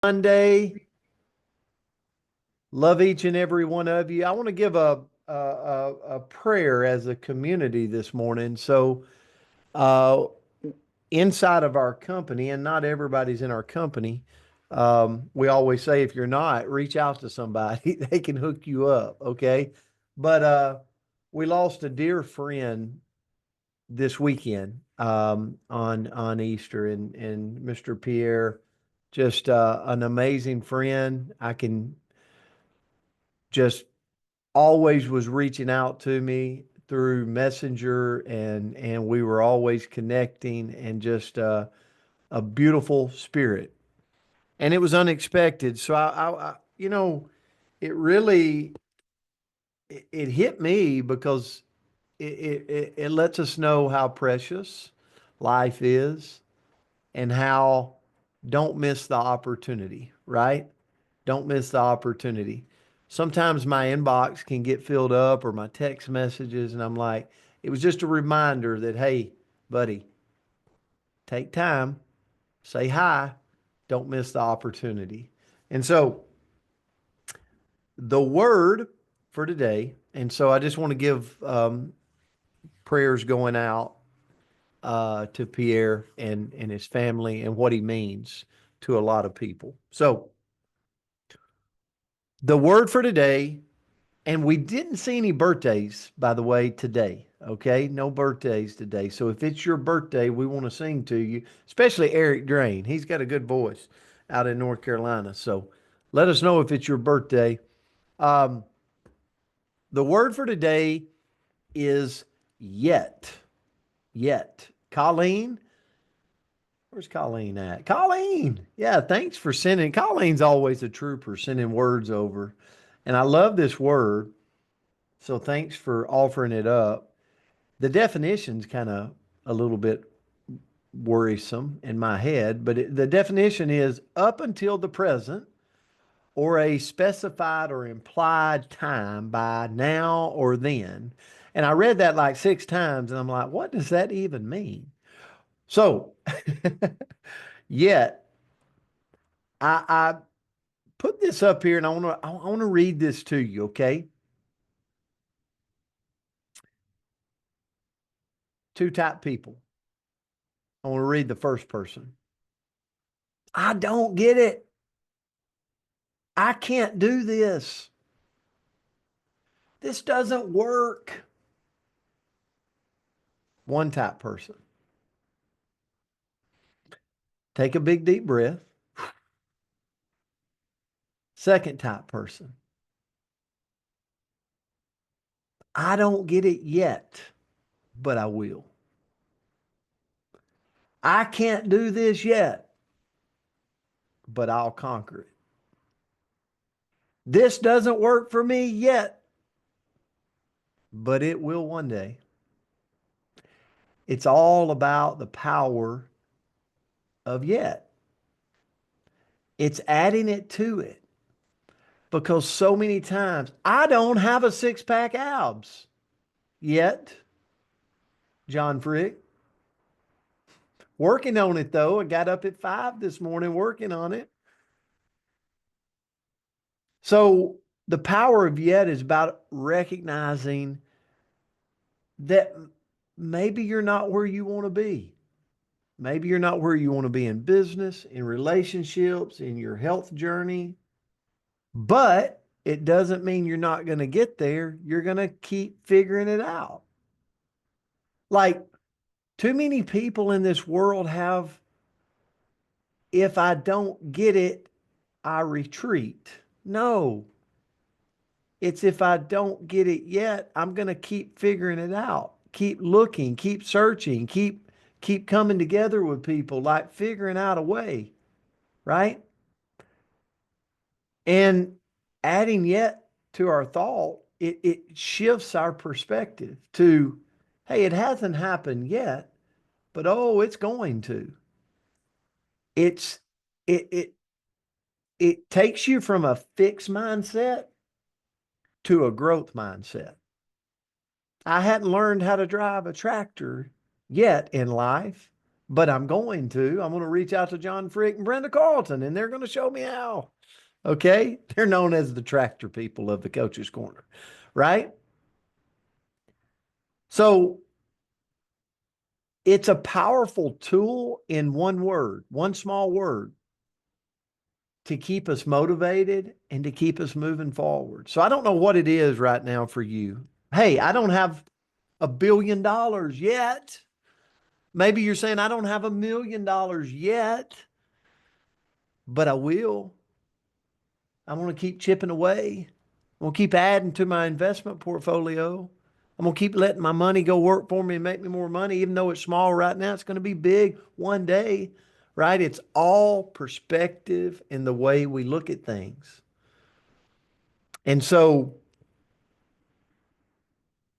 Monday. Love each and every one of you. I want to give a prayer as a community this morning. Uh, Inside of our company, and not everybody's in our company, we always say if you're not, reach out to somebody. They can hook you up. Okay. But we lost a dear friend this weekend on Easter, and Mr. Pierre, just an amazing friend. I can just always was reaching out to me through Messenger, and we were always connecting, and just a beautiful spirit. And it was unexpected. So it really it hit me because it lets us know how precious life is, and how don't miss the opportunity, right? Don't miss the opportunity. Sometimes my inbox can get filled up, or my text messages, and I'm like, it was just a reminder that, hey, buddy, take time, say hi, don't miss the opportunity. And so the word for today, and so I just want to give prayers going out to Pierre and his family, and what he means to a lot of people. So the word for today. And we didn't see any birthdays, by the way, today. Okay. No birthdays today. So if it's your birthday, we want to sing to you, especially Eric Drain. He's got a good voice out in North Carolina. So let us know if it's your birthday. Um, the word for today is yet. Yet. Colleen, where's Colleen at? Colleen. Yeah. Thanks for sending. Colleen's always a trooper sending words over. And I love this word. So thanks for offering it up. The definition's kind of a little bit worrisome in my head, but the definition is up until the present, or a specified or implied time by now or then. And I read that like six times, and I'm like, what does that even mean? So, yet, I put this up here, and I want to read this to you, okay? Two type people. I want to read the first person. I don't get it. I can't do this. This doesn't work. One type person. Take a big deep breath. Second type person. I don't get it yet, but I will. I can't do this yet, but I'll conquer it. This doesn't work for me yet, but it will one day. It's all about the power of yet. It's adding it to it, because so many times I don't have a six pack abs yet, John Frick. Working on it though. I got up at 5 this morning working on it. So the power of yet is about recognizing that maybe you're not where you want to be. Maybe you're not where you want to be in business, in relationships, in your health journey. But it doesn't mean you're not going to get there. You're going to keep figuring it out. Like, too many people in this world have, if I don't get it, I retreat. No, it's if I don't get it yet, I'm going to keep figuring it out. Keep looking, keep searching, keep coming together with people, like figuring out a way, right? And adding yet to our thought, it shifts our perspective to, hey, it hasn't happened yet, but oh, it's going to. It's it it it takes you from a fixed mindset to a growth mindset. I hadn't learned how to drive a tractor yet in life, but I'm going to. I'm going to reach out to John Frick and Brenda Carlton, and they're going to show me how. Okay. They're known as the tractor people of the Coach's Corner, right? So it's a powerful tool in one word, one small word, to keep us motivated and to keep us moving forward. So I don't know what it is right now for you. Hey, I don't have $1 billion yet. Maybe you're saying, I don't have $1 million yet, but I will. I'm going to keep chipping away. I'm going to keep adding to my investment portfolio. I'm going to keep letting my money go work for me and make me more money, even though it's small right now. It's going to be big one day, right? It's all perspective in the way we look at things. And so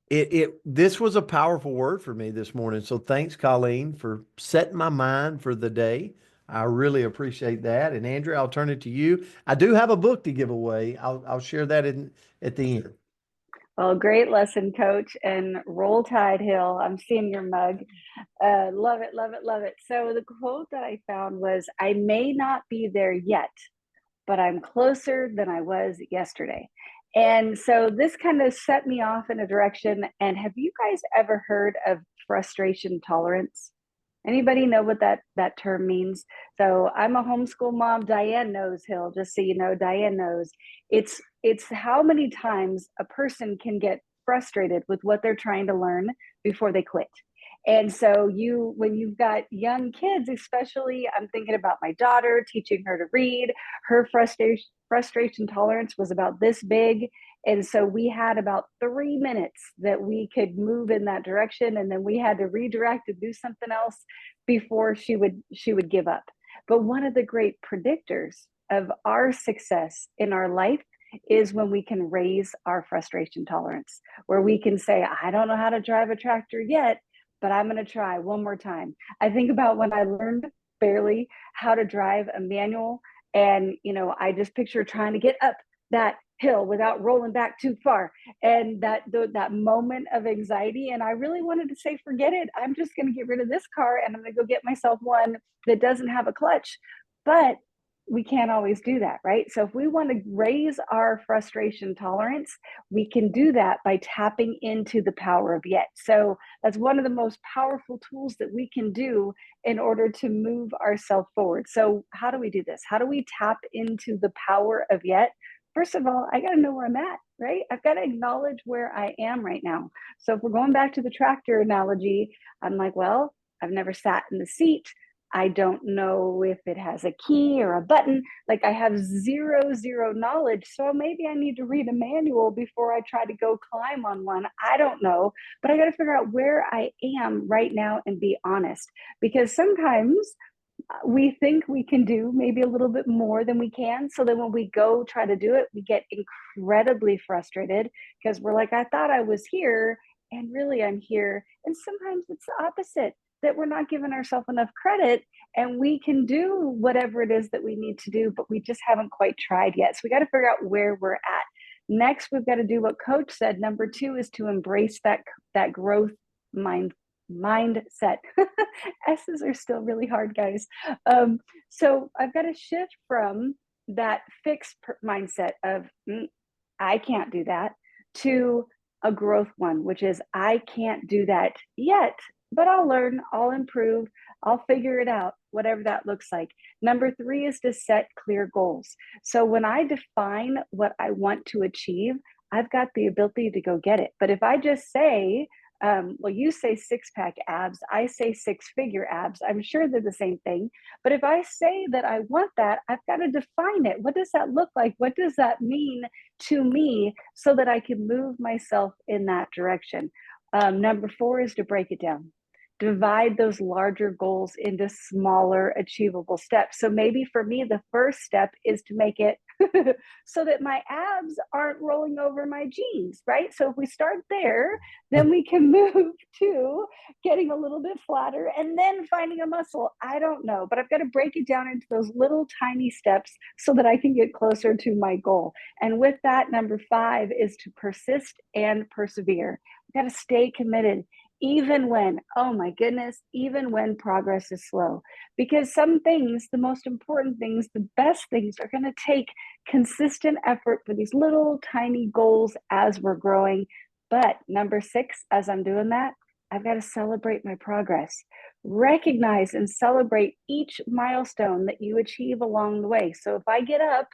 this was a powerful word for me this morning. So thanks, Colleen, for setting my mind for the day. I really appreciate that. And Andrew, I'll turn it to you. I do have a book to give away. I'll share that at the end. Well, great lesson, Coach, and roll tide, Hill. I'm seeing your mug. Love it, love it, love it. So the quote that I found was, I may not be there yet, but I'm closer than I was yesterday. And so this kind of set me off in a direction. And have you guys ever heard of frustration tolerance? Anybody know what that term means? So I'm a homeschool mom. Diane knows, Hill, just so you know, Diane knows. It's how many times a person can get frustrated with what they're trying to learn before they quit. And so when you've got young kids, especially, I'm thinking about my daughter, teaching her to read. Her frustration tolerance was about this big. And so we had about 3 minutes that we could move in that direction, and then we had to redirect and do something else before she would give up. But one of the great predictors of our success in our life is when we can raise our frustration tolerance, where we can say, I don't know how to drive a tractor yet, but I'm going to try one more time. I think about when I learned barely how to drive a manual, and I just picture trying to get up that hill without rolling back too far, and that moment of anxiety. And I really wanted to say, forget it, I'm just going to get rid of this car and I'm going to go get myself one that doesn't have a clutch. But we can't always do that, right? So if we want to raise our frustration tolerance, we can do that by tapping into the power of yet. So that's one of the most powerful tools that we can do in order to move ourselves forward. So how do we do this? How do we tap into the power of yet? First of all, I got to know where I'm at, right? I've got to acknowledge where I am right now. So if we're going back to the tractor analogy, I'm like, well, I've never sat in the seat. I don't know if it has a key or a button. Like, I have zero knowledge. So maybe I need to read a manual before I try to go climb on one. I don't know, but I got to figure out where I am right now and be honest, because sometimes we think we can do maybe a little bit more than we can. So then when we go try to do it, we get incredibly frustrated because we're like, I thought I was here and really I'm here. And sometimes it's the opposite, that we're not giving ourselves enough credit, and we can do whatever it is that we need to do, but we just haven't quite tried yet. So we got to figure out where we're at. Next, we've got to do what Coach said. Number two is to embrace that growth mindset. S's are still really hard, guys. So I've got to shift from that fixed mindset of I can't do that, to a growth one, which is I can't do that yet, but I'll learn, I'll improve, I'll figure it out, whatever that looks like. Number three is to set clear goals. So when I define what I want to achieve, I've got the ability to go get it. But if I just say, well, you say six pack abs, I say six figure abs, I'm sure they're the same thing. But if I say that I want that, I've got to define it. What does that look like? What does that mean to me, so that I can move myself in that direction? Number four is to break it down. Divide those larger goals into smaller, achievable steps. So maybe for me, the first step is to make it so that my abs aren't rolling over my jeans, right? So if we start there, then we can move to getting a little bit flatter and then finding a muscle. I don't know, but I've got to break it down into those little tiny steps so that I can get closer to my goal. And with that, number five is to persist and persevere. I've got to stay committed. even when, oh my goodness, even when progress is slow. Because some things, the most important things, the best things are going to take consistent effort for these little tiny goals as we're growing. But number 6, as I'm doing that, I've got to celebrate my progress. Recognize and celebrate each milestone that you achieve along the way. So if I get up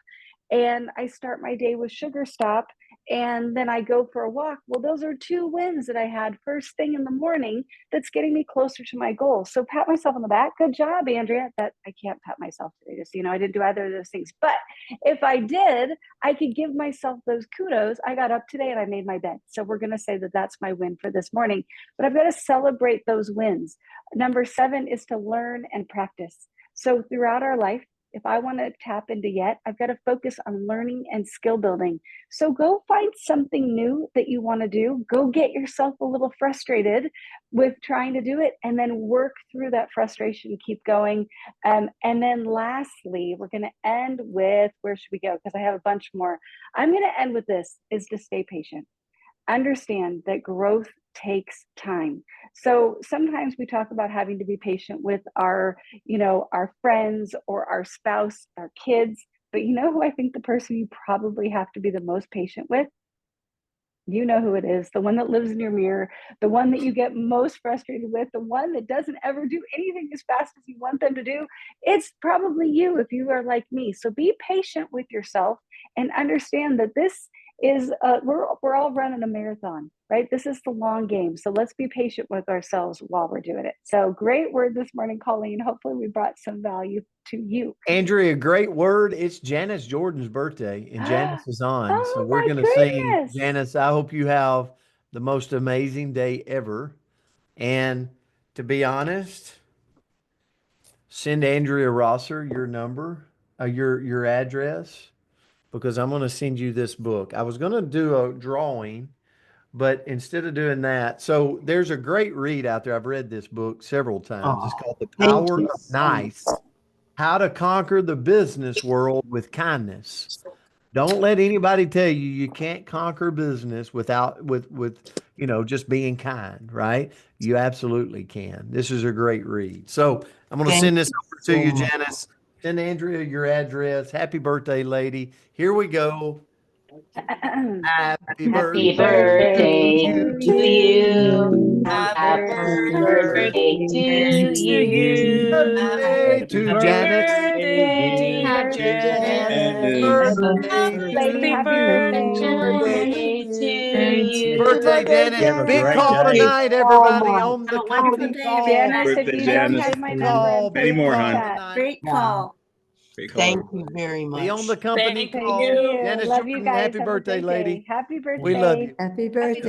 and I start my day with Sugar Stop and then I go for a walk, well, those are 2 wins that I had first thing in the morning that's getting me closer to my goal. So pat myself on the back. Good job, Andrea. That I can't pat myself today, just, I didn't do either of those things. But if I did, I could give myself those kudos. I got up today and I made my bed. So we're going to say that that's my win for this morning. But I've got to celebrate those wins. Number 7 is to learn and practice. So throughout our life, if I want to tap into yet, I've got to focus on learning and skill building. So go find something new that you want to do. Go get yourself a little frustrated with trying to do it and then work through that frustration, keep going. And then lastly, we're going to end with, where should we go? Because I have a bunch more. I'm going to end with this, is to stay patient. Understand that growth takes time. So sometimes we talk about having to be patient with our friends or our spouse, our kids, but who I think the person you probably have to be the most patient with? You know who it is, the one that lives in your mirror, the one that you get most frustrated with, the one that doesn't ever do anything as fast as you want them to do. It's probably you if you are like me. So be patient with yourself and understand that this is we're all running a marathon, right? This is the long game. So let's be patient with ourselves while we're doing it. So great word this morning, Colleen. Hopefully we brought some value to you. Andrea, great word. It's Janice Jordan's birthday, and Janice is on. So Oh we're my going to sing. goodness. Janice, I hope you have the most amazing day ever. And to be honest, send Andrea Rosser your number, your address, because I'm going to send you this book. I was going to do a drawing, but instead of doing that, so there's a great read out there. I've read this book several times. It's called The Thank Power you of so much. Nice: How to Conquer the Business World with Kindness. Don't let anybody tell you you can't conquer business without just being kind, right? You absolutely can. This is a great read. So I'm going to Thank send this over to so you, much. Janice. Send Andrea your address. Happy birthday, lady. Here we go. Happy Happy birthday birthday to to you. you. Happy birthday Happy to you. birthday to Janice. birthday, Happy Janice. lady. Happy birthday. birthday to Happy you. birthday, Janice. You have a Big great call day. tonight, everybody, on the company call. Janice, if Birthday, you don't Janice. have my Big number, I'm call. Many putting Big it more, in the call hon. chat. tonight. Great Wow. call. Big call. Thank you very Be on much. the company Thank call. Thank you. Janice Love you Jordan, guys. happy Have a birthday, great lady. day. Happy We love birthday. you. Happy birthday.